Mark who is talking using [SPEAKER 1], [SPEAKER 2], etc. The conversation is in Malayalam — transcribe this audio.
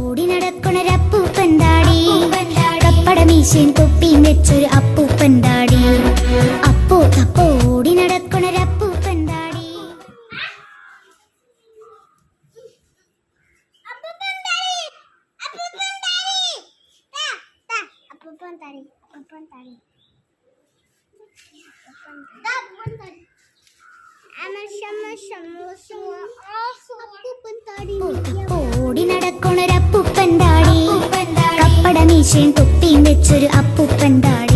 [SPEAKER 1] ഓടി നടക്കണൊരപ്പൂപ്പൻ താടി, കപ്പടമീശയും തൊപ്പിയും വെച്ചൊരു അപ്പൂപ്പൻ താടി. അപ്പോ തപ്പോ ഓടി നടക്കണൊരപ്പൂപ്പൻ താടി. ഓടി നടക്കണൊരപ്പൂപ്പൻ താടി, കപ്പടമീശയും തൊപ്പിയും വെച്ചൊരു അപ്പൂപ്പൻ താടി.